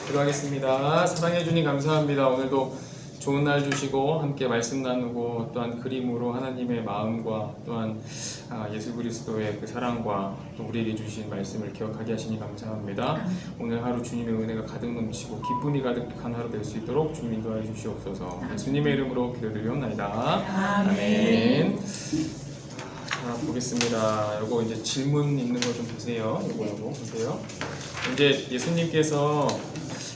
기도하겠습니다. 사랑해 주님 감사합니다. 오늘도 좋은 날 주시고 함께 말씀 나누고 또한 그림으로 하나님의 마음과 또한 예수 그리스도의 그 사랑과 또 우리에게 주신 말씀을 기억하게 하시니 감사합니다. 오늘 하루 주님의 은혜가 가득 넘치고 기쁨이 가득한 하루 될 수 있도록 주님 인도하여 주시옵소서. 예수님의 이름으로 기도드리옵나이다. 아멘. 자, 보겠습니다. 요거 이제 질문 있는 거 좀 보세요. 요거 보세요. 이제 예수님께서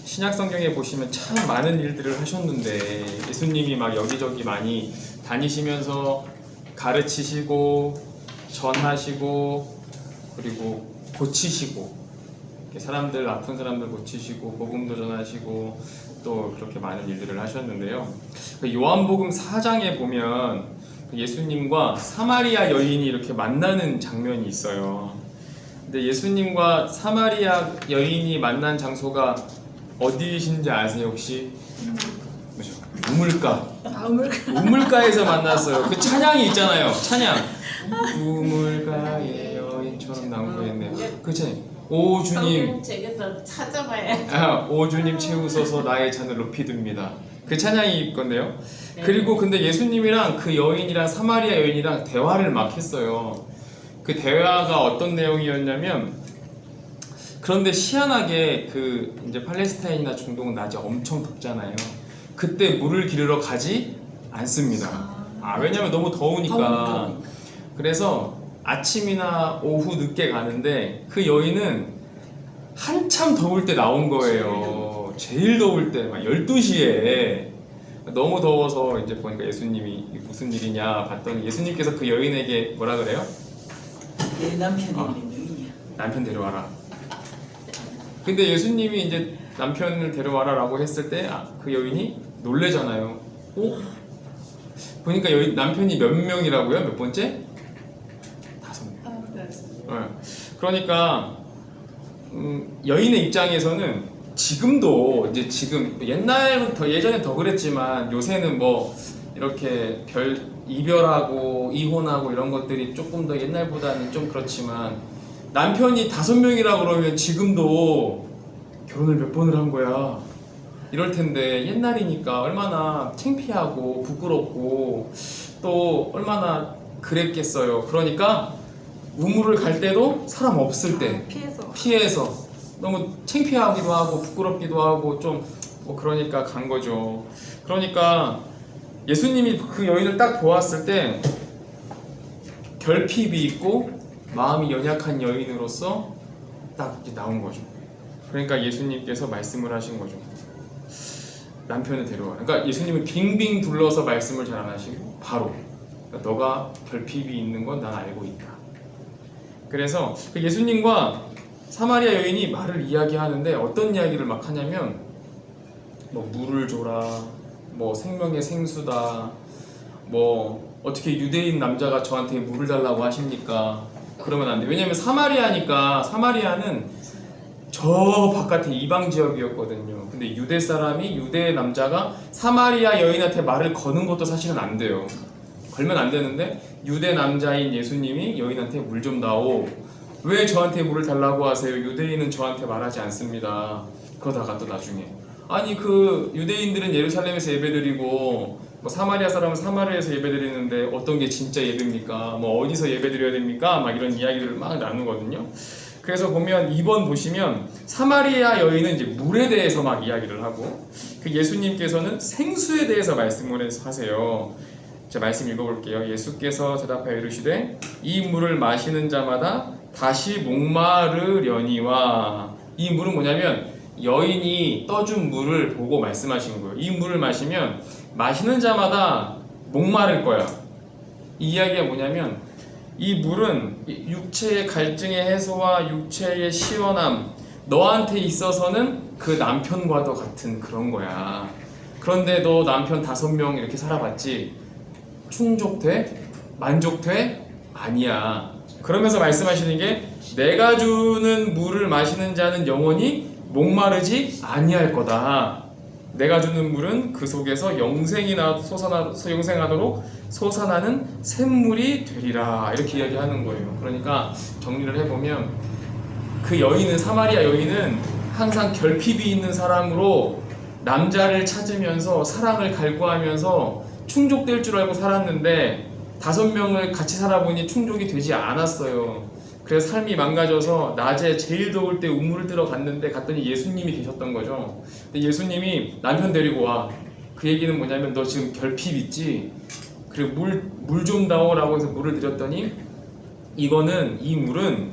신약 성경에 보시면 참 많은 일들을 하셨는데 예수님이 막 여기저기 많이 다니시면서 가르치시고 전하시고 그리고 고치시고 사람들 아픈 사람들 고치시고 복음도 전하시고 또 그렇게 많은 일들을 하셨는데요. 요한복음 4장에 보면 예수님과 사마리아 여인이 이렇게 만나는 장면이 있어요. 근데 예수님과 사마리아 여인이 만난 장소가 어디이신지 아세요 혹시? 그죠? 우물가. 우물가에서 만났어요. 그 찬양이 있잖아요. 찬양. 우물가의 여인처럼 남고했네요. 그 찬양. 오 주님. 책에서 찾아봐야. 오 주님 채우소서 나의 잔을 높이 듭니다. 그 찬양이 있건데요. 네. 그리고 근데 예수님이랑 그 여인이랑 사마리아 여인이랑 대화를 막 했어요. 그 대화가 어떤 내용이었냐면, 그런데 희한하게 그 이제 팔레스타인이나 중동은 낮에 엄청 덥잖아요. 그때 물을 기르러 가지 않습니다. 왜냐면 너무 더우니까. 그래서 아침이나 오후 늦게 가는데 그 여인은 한참 더울 때 나온 거예요. 제일 더울 때 막 12시에 너무 더워서 이제 보니까 예수님이 무슨 일이냐 봤더니 예수님께서 그 여인에게 뭐라 그래요? 내 남편이 누구냐? 남편 데려와라. 근데 예수님이 이제 남편을 데려와라라고 했을 때 그 여인이 놀래잖아요. 보니까 남편이 몇 명이라고요? 몇 번째? 5명. 그러니까 여인의 입장에서는 지금도 이제 지금 옛날부터 예전에 더 그랬지만 요새는 뭐 이렇게 이별하고 이혼하고 이런 것들이 조금 더 옛날보다는 좀 그렇지만 남편이 5명이라 그러면 지금도 결혼을 몇 번을 한 거야 이럴 텐데 옛날이니까 얼마나 창피하고 부끄럽고 또 얼마나 그랬겠어요. 그러니까 우물을 갈 때도 사람 없을 때 피해서 너무 창피하기도 하고 부끄럽기도 하고 좀 뭐 그러니까 간 거죠. 그러니까 예수님이 그 여인을 딱 보았을 때 결핍이 있고 마음이 연약한 여인으로서 딱 이렇게 나온 거죠. 그러니까 예수님께서 말씀을 하신 거죠. 남편을 데려와. 그러니까 예수님은 빙빙 둘러서 말씀을 잘 안 하시고 바로 그러니까 너가 결핍이 있는 건 난 알고 있다. 그래서 예수님과 사마리아 여인이 말을 이야기하는데 어떤 이야기를 막 하냐면 뭐 물을 줘라, 뭐 생명의 생수다, 뭐 어떻게 유대인 남자가 저한테 물을 달라고 하십니까? 그러면 안 돼. 왜냐면 사마리아니까 사마리아는 저 바깥에 이방 지역이었거든요. 근데 유대 사람이 유대 남자가 사마리아 여인한테 말을 거는 것도 사실은 안 돼요. 걸면 안 되는데 유대 남자인 예수님이 여인한테 물 좀 다오. 왜 저한테 물을 달라고 하세요? 유대인은 저한테 말하지 않습니다. 그러다가 또 나중에 아니 그 유대인들은 예루살렘에서 예배드리고 뭐 사마리아 사람은 사마리아에서 예배드리는데 어떤 게 진짜 예배입니까? 뭐 어디서 예배드려야 됩니까? 막 이런 이야기를 막 나누거든요. 그래서 보면 2번 보시면 사마리아 여인은 이제 물에 대해서 막 이야기를 하고 그 예수님께서는 생수에 대해서 말씀을 하세요. 자, 말씀 읽어볼게요. 예수께서 대답하여 이르시되 이 물을 마시는 자마다 다시 목마르려니와. 이 물은 뭐냐면 여인이 떠준 물을 보고 말씀하신 거예요. 이 물을 마시면 마시는 자마다 목마를 거야. 이 이야기가 뭐냐면 이 물은 육체의 갈증의 해소와 육체의 시원함, 너한테 있어서는 그 남편과도 같은 그런 거야. 그런데 너 남편 5명 이렇게 살아봤지? 충족돼? 만족돼? 아니야. 그러면서 말씀하시는 게 내가 주는 물을 마시는 자는 영원히 목마르지 아니할 거다. 내가 주는 물은 그 속에서 영생하도록 솟아나는 샘물이 되리라. 이렇게 이야기하는 거예요. 그러니까 정리를 해보면 그 여인은 사마리아 여인은 항상 결핍이 있는 사람으로 남자를 찾으면서 사랑을 갈구하면서 충족될 줄 알고 살았는데 5명을 같이 살아보니 충족이 되지 않았어요. 그래서 삶이 망가져서 낮에 제일 더울 때 우물을 뜨러 갔더니 예수님이 계셨던 거죠. 근데 예수님이 남편 데리고 와. 그 얘기는 뭐냐면 너 지금 결핍 있지? 그리고 물 좀 다오라고 해서 물을 드렸더니 이 물은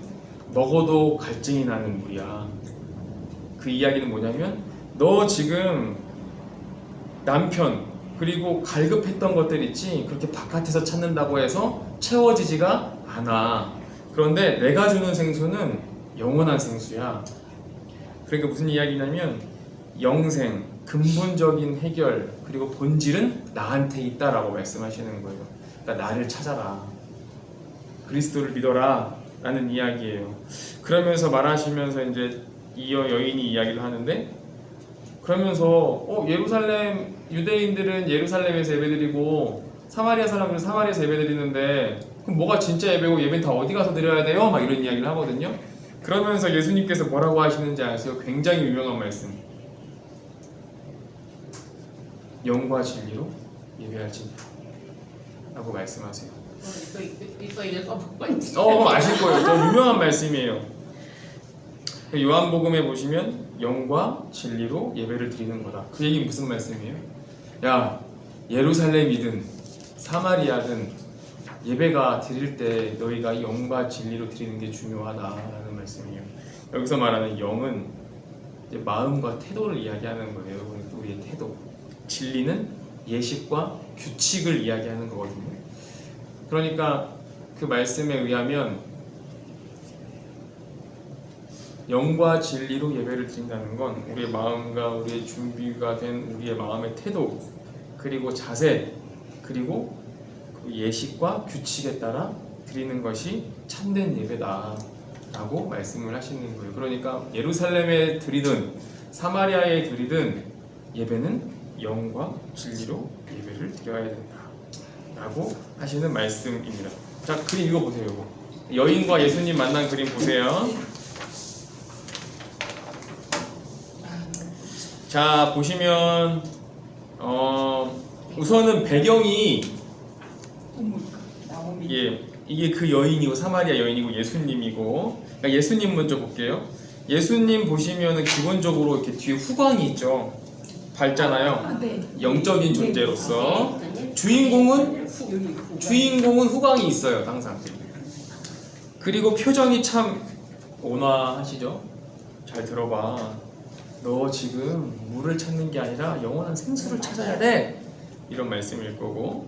먹어도 갈증이 나는 물이야. 그 이야기는 뭐냐면 너 지금 남편 그리고 갈급했던 것들 있지? 그렇게 바깥에서 찾는다고 해서 채워지지가 않아. 그런데 내가 주는 생수는 영원한 생수야. 그러니까 무슨 이야기냐면 영생, 근본적인 해결, 그리고 본질은 나한테 있다라고 말씀하시는 거예요. 그러니까 나를 찾아라. 그리스도를 믿어라. 라는 이야기예요. 그러면서 말하시면서 이제 이 여인이 이야기를 하는데 그러면서 예루살렘 유대인들은 예루살렘에서 예배드리고 사마리아 사람들은 사마리아에서 예배드리는데 그럼 뭐가 진짜 예배고 예배는 다 어디 가서 드려야 돼요? 막 이런 이야기를 하거든요. 그러면서 예수님께서 뭐라고 하시는지 아세요? 굉장히 유명한 말씀. 영과 진리로 예배할지니라 라고 말씀하세요. 이거 읽어보고 있어. 아실 거예요. 더 유명한 말씀이에요. 요한복음에 보시면 영과 진리로 예배를 드리는 거다. 그 얘기는 무슨 말씀이에요? 야, 예루살렘이든 사마리아든 예배가 드릴 때 너희가 영과 진리로 드리는 게 중요하다라는 말씀이에요. 여기서 말하는 영은 이제 마음과 태도를 이야기하는 거예요. 우리의 태도. 진리는 예식과 규칙을 이야기하는 거거든요. 그러니까 그 말씀에 의하면 영과 진리로 예배를 드린다는 건 우리의 마음과 우리의 준비가 된 우리의 마음의 태도 그리고 자세 그리고 그 예식과 규칙에 따라 드리는 것이 참된 예배다 라고 말씀을 하시는 거예요. 그러니까 예루살렘에 드리든 사마리아에 드리든 예배는 영과 진리로 예배를 드려야 된다 라고 하시는 말씀입니다. 자, 그림 이거 보세요. 이거. 여인과 예수님 만난 그림 보세요. 자, 보시면 우선은 배경이 이게 그 여인이고 사마리아 여인이고 예수님이고, 그러니까 예수님 먼저 볼게요. 예수님 보시면은 기본적으로 이렇게 뒤에 후광이 있죠. 밝잖아요. 영적인 존재로서 주인공은 후광이 있어요, 항상. 그리고 표정이 참 온화하시죠. 잘 들어봐. 너 지금 물을 찾는 게 아니라 영원한 생수를 찾아야 돼. 이런 말씀일 거고.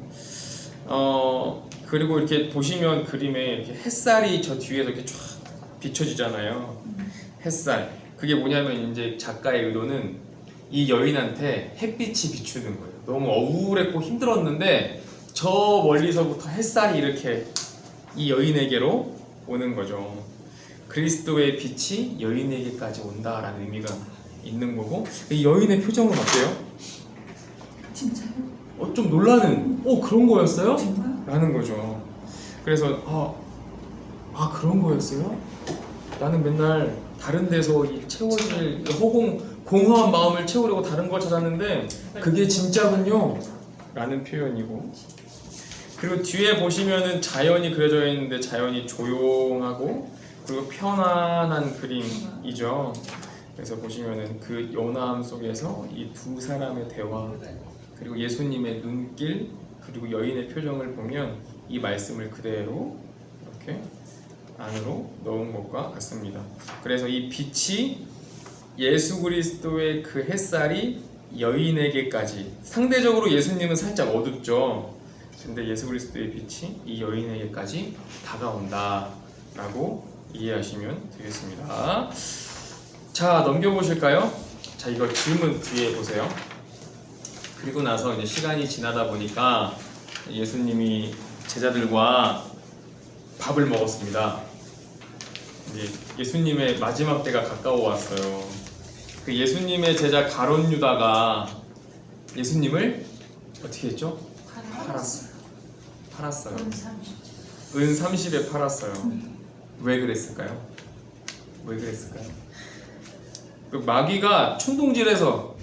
그리고 이렇게 보시면 그림에 이렇게 햇살이 저 뒤에서 이렇게 쫙 비춰지잖아요. 햇살. 그게 뭐냐면 이제 작가의 의도는 이 여인한테 햇빛이 비추는 거예요. 너무 억울했고 힘들었는데 저 멀리서부터 햇살이 이렇게 이 여인에게로 오는 거죠. 그리스도의 빛이 여인에게까지 온다라는 의미가 있는 거고, 이 여인의 표정은 어때요? 진짜요? 좀 놀라는 그런 거였어요? 정말? 라는 거죠. 그래서 그런 거였어요? 나는 맨날 다른 데서 이 채워질 공허한 마음을 채우려고 다른 걸 찾았는데 그게 진짜군요 라는 표현이고, 그리고 뒤에 보시면은 자연이 그려져 있는데 자연이 조용하고 그리고 편안한 그림이죠. 그래서 보시면은 그 연화함 속에서 이 두 사람의 대화 그리고 예수님의 눈길 그리고 여인의 표정을 보면 이 말씀을 그대로 이렇게 안으로 넣은 것과 같습니다. 그래서 이 빛이 예수 그리스도의 그 햇살이 여인에게까지, 상대적으로 예수님은 살짝 어둡죠. 근데 예수 그리스도의 빛이 이 여인에게까지 다가온다 라고 이해하시면 되겠습니다. 자, 넘겨보실까요? 자, 이거 질문 뒤에 보세요. 그리고 나서 이제 시간이 지나다 보니까 예수님이 제자들과 밥을 먹었습니다. 이제 예수님의 마지막 때가 가까워 왔어요. 그 예수님의 제자 가룟 유다가 예수님을 어떻게 했죠? 팔았어요. 은 30에 팔았어요. 왜 그랬을까요? 그 마귀가 충동질해서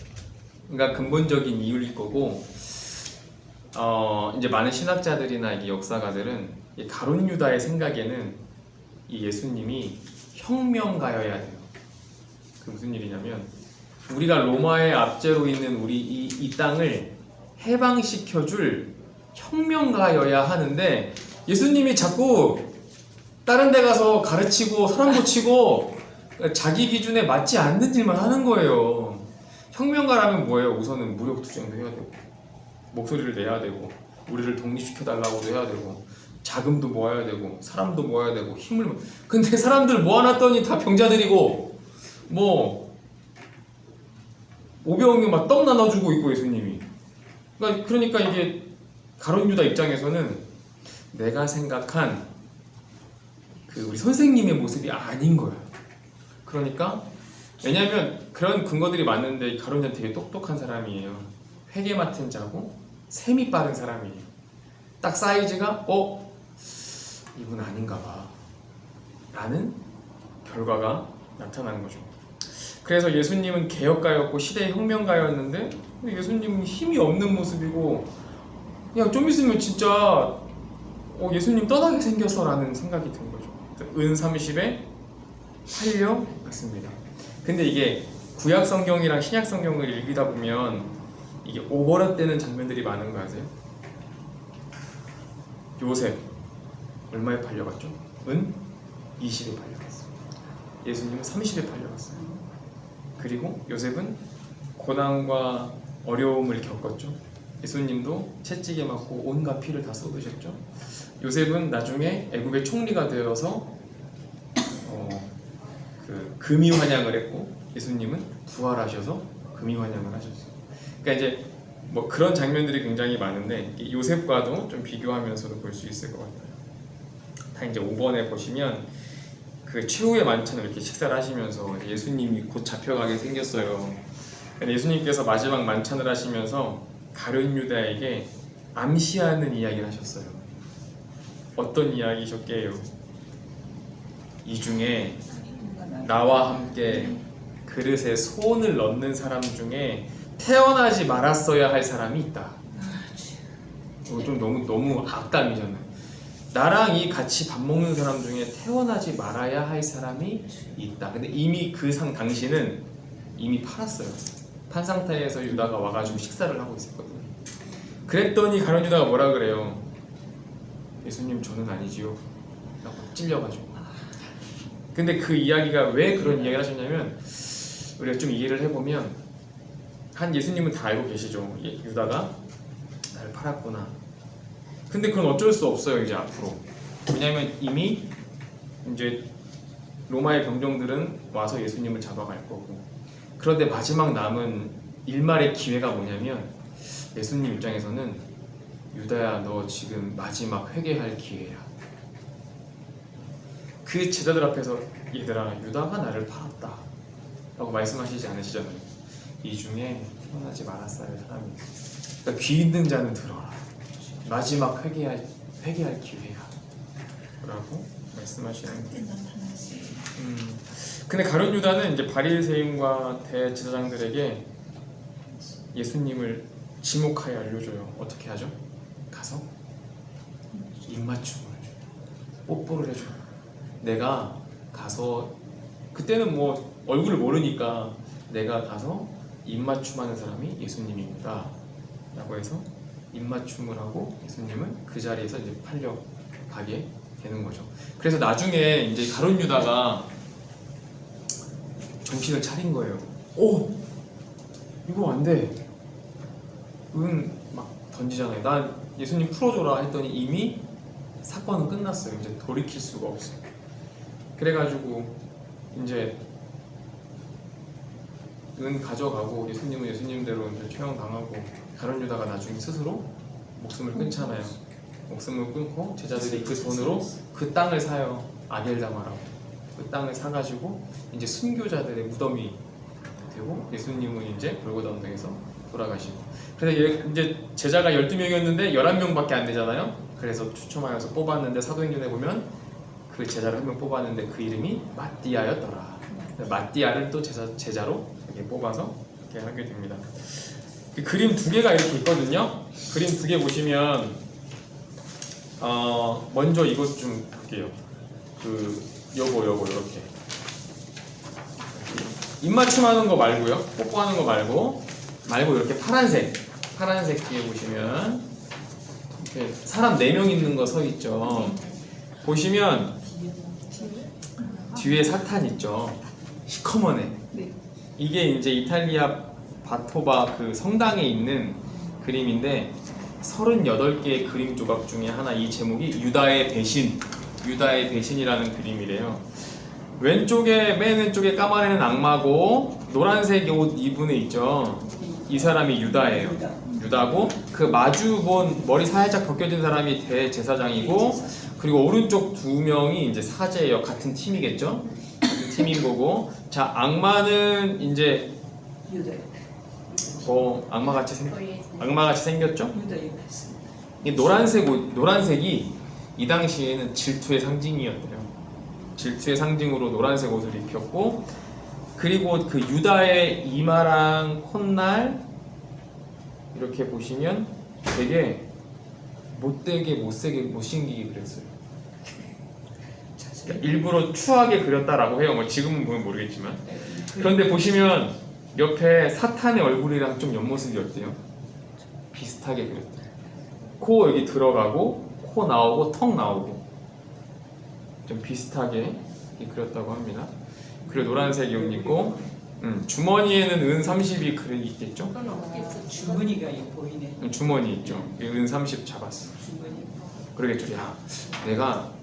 그러니까 근본적인 이유일 거고 이제 많은 신학자들이나 이 역사가들은 이 가룟 유다의 생각에는 이 예수님이 혁명가여야 돼요. 그 무슨 일이냐면 우리가 로마의 압제로 있는 우리 이 땅을 해방시켜줄 혁명가여야 하는데 예수님이 자꾸 다른 데 가서 가르치고 사람 고치고 자기 기준에 맞지 않는 일만 하는 거예요. 혁명가라면 뭐예요? 우선은 무력투쟁도 해야 되고 목소리를 내야 되고 우리를 독립시켜달라고도 해야 되고 자금도 모아야 되고 사람도 모아야 되고 힘을 근데 사람들 모아놨더니 다 병자들이고 뭐 500명이 막 떡 나눠주고 있고 예수님이 그러니까 이게 가룟 유다 입장에서는 내가 생각한 그 우리 선생님의 모습이 아닌 거야. 그러니까 왜냐하면 그런 근거들이 많은데 가룟 유다는 되게 똑똑한 사람이에요. 회계 맡은 자고 셈이 빠른 사람이에요. 딱 사이즈가 이분 아닌가 봐 라는 결과가 나타난 거죠. 그래서 예수님은 개혁가였고 시대의 혁명가였는데 예수님은 힘이 없는 모습이고 그냥 좀 있으면 진짜 예수님 떠나게 생겼어 라는 생각이 든 거죠. 은 30에 팔려 갔습니다. 근데 이게 구약 성경이랑 신약 성경을 읽다 보면 이게 오버랩되는 장면들이 많은 거 아세요? 요셉 얼마에 팔려갔죠? 은 20에 팔려갔어요. 예수님은 30에 팔려갔어요. 그리고 요셉은 고난과 어려움을 겪었죠. 예수님도 채찍에 맞고 온갖 피를 다 쏟으셨죠. 요셉은 나중에 애굽의 총리가 되어서 그 금이 환양을 했고 예수님은 부활하셔서 금이 환양을 하셨어요. 그러니까 이제 뭐 그런 장면들이 굉장히 많은데 요셉과도 좀 비교하면서도 볼 수 있을 것 같아요. 다 이제 5번에 보시면 그 최후의 만찬을 이렇게 식사를 하시면서 예수님이 곧 잡혀가게 생겼어요. 예수님께서 마지막 만찬을 하시면서 가룟 유다에게 암시하는 이야기를 하셨어요. 어떤 이야기셨게요? 이 중에 나와 함께 그릇에 손을 넣는 사람 중에 태어나지 말았어야 할 사람이 있다. 좀 너무 악담이잖아요. 나랑 이 같이 밥 먹는 사람 중에 태어나지 말아야 할 사람이 있다. 근데 이미 그 당시는 이미 팔았어요. 판 상태에서 유다가 와가지고 식사를 하고 있었거든요. 그랬더니 가룟 유다가 뭐라 그래요? 예수님 저는 아니지요. 라고 찔려가지고. 근데 그 이야기가 왜 그런 이야기를 하셨냐면 우리가 좀 이해를 해보면 한 예수님은 다 알고 계시죠. 유다가 나를 팔았구나. 근데 그건 어쩔 수 없어요 이제 앞으로. 왜냐하면 이미 이제 로마의 병정들은 와서 예수님을 잡아갈 거고. 그런데 마지막 남은 일말의 기회가 뭐냐면 예수님 입장에서는 유다야 너 지금 마지막 회개할 기회야. 그 제자들 앞에서 얘들아 유다가 나를 팔았다 라고 말씀하시지 않으시잖아요. 이 중에 태어나지 말았어야 할 사람이 그러니까 귀 있는 자는 들어라. 마지막 회개할 기회야 라고 말씀하시는 거예요. 근데 가룟 유다는 이제 바리새인과 대제사장들에게 예수님을 지목하여 알려줘요. 어떻게 하죠? 가서 입맞춤을 해줘요. 뽀뽀를 해줘요. 내가 가서 그때는 뭐 얼굴을 모르니까 내가 가서 입맞춤하는 사람이 예수님입니다 라고 해서 입맞춤을 하고 예수님은 그 자리에서 이제 팔려가게 되는 거죠. 그래서 나중에 이제 가룟 유다가 정신을 차린 거예요. 이거 안 돼. 막 던지잖아요. 난 예수님 풀어줘라 했더니 이미 사건은 끝났어요. 이제 돌이킬 수가 없어요. 그래가지고 이제 은 가져가고 예수님은 예수님대로 이제 처형당하고 가룟 유다가 나중에 스스로 목숨을 끊잖아요. 목숨을 끊고 제자들이 그 돈으로 그 땅을 사요. 아겔다마라고. 그 땅을 사가지고 이제 순교자들의 무덤이 되고 예수님은 이제 골고다 언덕에서 돌아가시고. 그래서 이제 제자가 12명이었는데 11명밖에 안 되잖아요. 그래서 추첨하여서 뽑았는데 사도행전에 보면 그 제자를 한 명 뽑았는데 그 이름이 마띠아였더라. 마띠아를 또 제자로 이렇게 뽑아서 이렇게 하게 됩니다. 그 그림 두 개가 이렇게 있거든요. 그림 두 개 보시면 먼저 이것 좀 볼게요. 요거 이렇게 입맞춤하는 거 말고요. 뽀뽀하는 거 말고 이렇게 파란색 뒤에 보시면 이렇게 사람 4명 있는 거 서 있죠. 보시면 뒤에 사탄 있죠. 시커먼에. 네. 이게 이제 이탈리아 바토바 그 성당에 있는 그림인데 38개의 그림 조각 중에 하나, 이 제목이 유다의 배신이라는 그림이래요. 맨 왼쪽에 까만 애는 악마고 노란색 옷 입은 애 있죠. 이 사람이 유다예요. 유다고 그 마주 본 머리 살짝 벗겨진 사람이 대제사장이고, 그리고 오른쪽 2명이 이제 사제예요. 같은 팀이겠죠. 같은 팀인 거고. 자, 악마는 이제 악마같이 생겼죠. 이 노란색이 이 당시에는 질투의 상징이었대요. 질투의 상징으로 노란색 옷을 입혔고, 그리고 그 유다의 이마랑 콧날 이렇게 보시면 되게 못생기게 그렸어요. 그러니까 일부러 추하게 그렸다라고 해요. 뭐 지금은 보면 모르겠지만. 그런데 보시면 옆에 사탄의 얼굴이랑 좀 옆모습이 어때요? 비슷하게 그렸대요. 코 여기 들어가고 코 나오고 턱 나오고 좀 비슷하게 이렇게 그렸다고 합니다. 그리고 노란색 옷 입고 주머니에는 은 30이 그래 있겠죠? 주머니가 보이네. 주머니 있죠. 은 30 잡았어. 그러겠죠. 야, 내가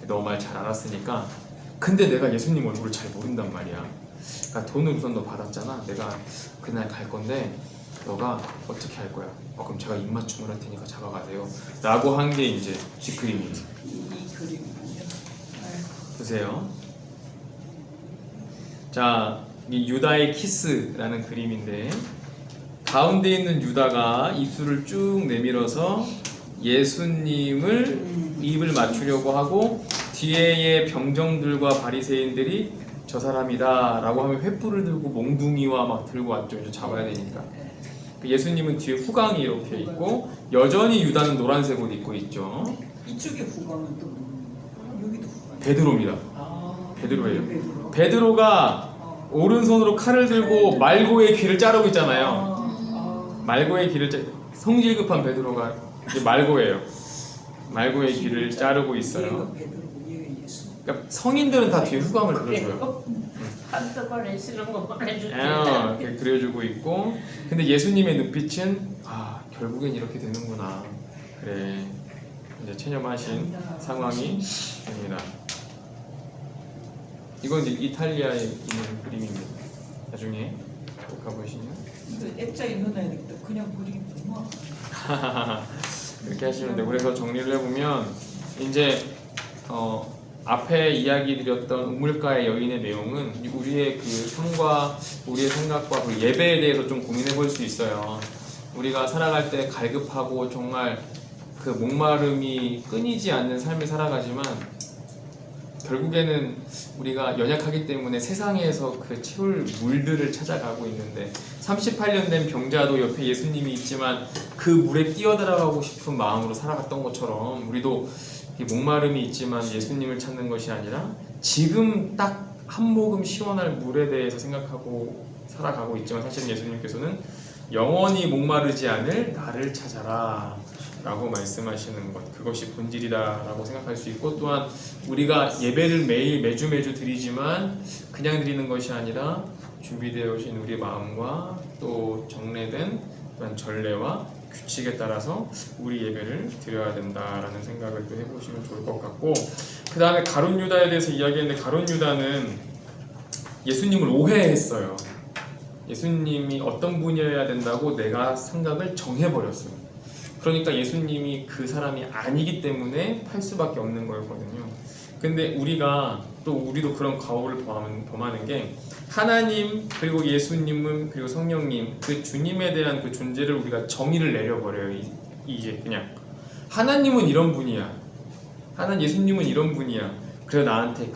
너 말 잘 알았으니까, 근데 내가 예수님 얼굴을 잘 모른단 말이야. 그러니까 돈을 우선 너 받았잖아. 내가 그날 갈 건데 너가 어떻게 할 거야? 그럼 제가 입맞춤을 할 테니까 잡아가세요. 라고 한 게 이제 뒷그림이지. 이 그림이군요. 보세요. 자, 이 유다의 키스라는 그림인데, 가운데 있는 유다가 입술을 쭉 내밀어서 예수님을 입을 맞추려고 하고, 뒤에의 병정들과 바리새인들이 저 사람이다 라고 하면 횃불을 들고 몽둥이와 막 들고 왔죠. 이제 잡아야 되니까. 예수님은 뒤에 후광이 이렇게 있고, 여전히 유다는 노란색 옷 입고 있죠. 이쪽에 후광은 또 여기도 후광. 베드로입니다. 아, 베드로예요. 베드로가 오른손으로 칼을 들고 말고의 귀를 자르고 있잖아요. 말고의 귀를 성질 급한 베드로가 이제 말고예요. 말고의 귀를 자르고 있어요. 그러니까 성인들은 다 뒤에 후광을 그려줘요. 한두 번에 싫은 거 보내줄 때. 이렇게 그려주고 있고, 근데 예수님의 눈빛은 결국엔 이렇게 되는구나. 그래, 이제 체념하신 상황이 됩니다. 이건 이제 이탈리아에 있는 그림입니다. 나중에 꼭 가보시면 액자에 넣어놔야 되겠다. 그냥 그리기 너무 이렇게 하시면 되고, 그래서 정리를 해보면 이제 앞에 이야기 드렸던 우물가의 여인의 내용은 우리의 그 삶과 우리의 생각과 그 예배에 대해서 좀 고민해 볼 수 있어요. 우리가 살아갈 때 갈급하고 정말 그 목마름이 끊이지 않는 삶을 살아가지만, 결국에는 우리가 연약하기 때문에 세상에서 그 채울 물들을 찾아가고 있는데, 38년 된 병자도 옆에 예수님이 있지만 그 물에 뛰어들어가고 싶은 마음으로 살아갔던 것처럼, 우리도 목마름이 있지만 예수님을 찾는 것이 아니라 지금 딱 한 모금 시원할 물에 대해서 생각하고 살아가고 있지만, 사실은 예수님께서는 영원히 목마르지 않을 나를 찾아라 라고 말씀하시는 것, 그것이 본질이다 라고 생각할 수 있고, 또한 우리가 예배를 매주 드리지만 그냥 드리는 것이 아니라 준비되어 오신 우리 마음과 또 정례된 또한 전례와 규칙에 따라서 우리 예배를 드려야 된다라는 생각을 또 해보시면 좋을 것 같고, 그 다음에 가룟 유다에 대해서 이야기했는데, 가룟 유다는 예수님을 오해했어요. 예수님이 어떤 분이어야 된다고 내가 생각을 정해버렸어요. 그러니까 예수님이 그 사람이 아니기 때문에 팔 수밖에 없는 거였거든요. 근데 우리도 그런 과오를 범하는 게, 하나님 그리고 예수님은 그리고 성령님 그 주님에 대한 그 존재를 우리가 정의를 내려버려요. 이제 그냥 하나님은 이런 분이야, 예수님은 이런 분이야, 그래 나한테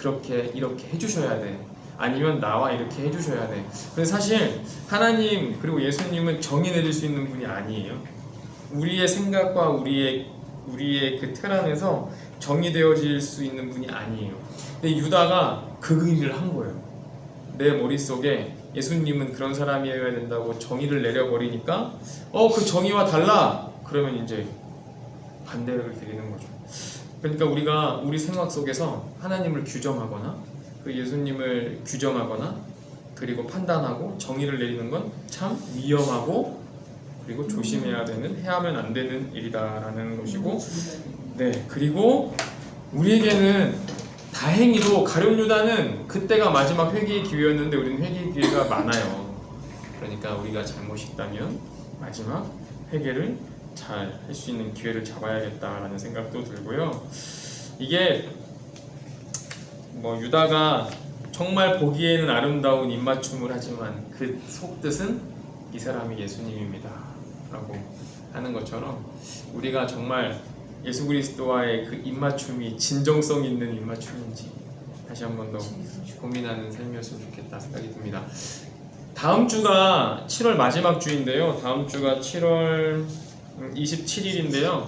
이렇게 해주셔야 돼, 아니면 나와 이렇게 해주셔야 돼. 근데 사실 하나님 그리고 예수님은 정의 내릴 수 있는 분이 아니에요. 우리의 생각과 우리의 그 틀 안에서 정의되어질 수 있는 분이 아니에요. 근데 유다가 그 일을 한 거예요. 내 머릿속에 예수님은 그런 사람이어야 된다고 정의를 내려버리니까 그 정의와 달라! 그러면 이제 반대를 드리는 거죠. 그러니까 우리가 우리 생각 속에서 하나님을 규정하거나 그 예수님을 규정하거나 그리고 판단하고 정의를 내리는 건 참 위험하고 그리고 조심해야 되는, 해야면 안 되는 일이다라는 것이고, 네, 그리고 우리에게는 다행히도 가룟 유다는 그때가 마지막 회개의 기회였는데 우리는 회개의 기회가 많아요. 그러니까 우리가 잘못이 있다면 마지막 회개를 잘 할 수 있는 기회를 잡아야겠다라는 생각도 들고요. 이게 뭐 유다가 정말 보기에는 아름다운 입맞춤을 하지만 그 속뜻은 이 사람이 예수님입니다 라고 하는 것처럼 우리가 정말 예수 그리스도와의 그 입맞춤이 진정성 있는 입맞춤인지 다시 한 번 더 고민하는 삶이었으면 좋겠다 생각이 듭니다. 다음 주가 7월 마지막 주인데요. 다음 주가 7월 27일인데요.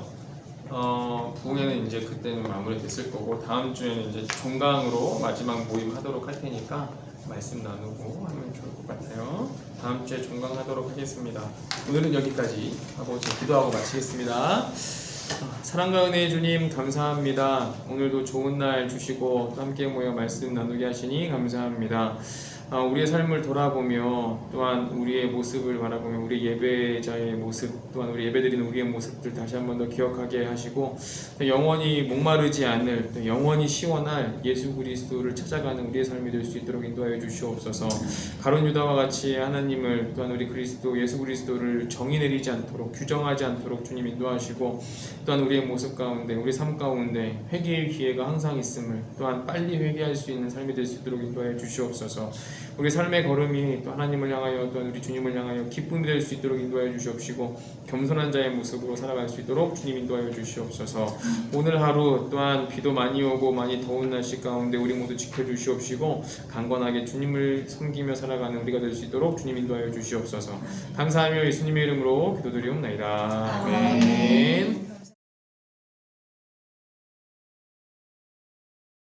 부흥회는 이제 그때는 마무리됐을 거고 다음 주에는 이제 종강으로 마지막 모임 하도록 할 테니까 말씀 나누고 하면 좋을 것 같아요. 다음 주에 종강하도록 하겠습니다. 오늘은 여기까지 하고 제 기도하고 마치겠습니다. 사랑과 은혜의 주님 감사합니다. 오늘도 좋은 날 주시고 또 함께 모여 말씀 나누게 하시니 감사합니다. 우리의 삶을 돌아보며 또한 우리의 모습을 바라보며 우리 예배자의 모습 또한 우리 예배드리는 우리의 모습들 다시 한 번 더 기억하게 하시고 영원히 목마르지 않을 영원히 시원할 예수 그리스도를 찾아가는 우리의 삶이 될 수 있도록 인도하여 주시옵소서. 가룟 유다와 같이 하나님을 또한 우리 그리스도 예수 그리스도를 정의 내리지 않도록 규정하지 않도록 주님 인도하시고 또한 우리의 모습 가운데 우리 삶 가운데 회개의 기회가 항상 있음을 또한 빨리 회개할 수 있는 삶이 될 수 있도록 인도하여 주시옵소서. 우리 삶의 걸음이 또 하나님을 향하여 또한 우리 주님을 향하여 기쁨이 될 수 있도록 인도하여 주시옵시고 겸손한 자의 모습으로 살아갈 수 있도록 주님 인도하여 주시옵소서. 오늘 하루 또한 비도 많이 오고 많이 더운 날씨 가운데 우리 모두 지켜주시옵시고 강건하게 주님을 섬기며 살아가는 우리가 될 수 있도록 주님 인도하여 주시옵소서. 감사하며 예수님의 이름으로 기도드리옵나이다. 아멘.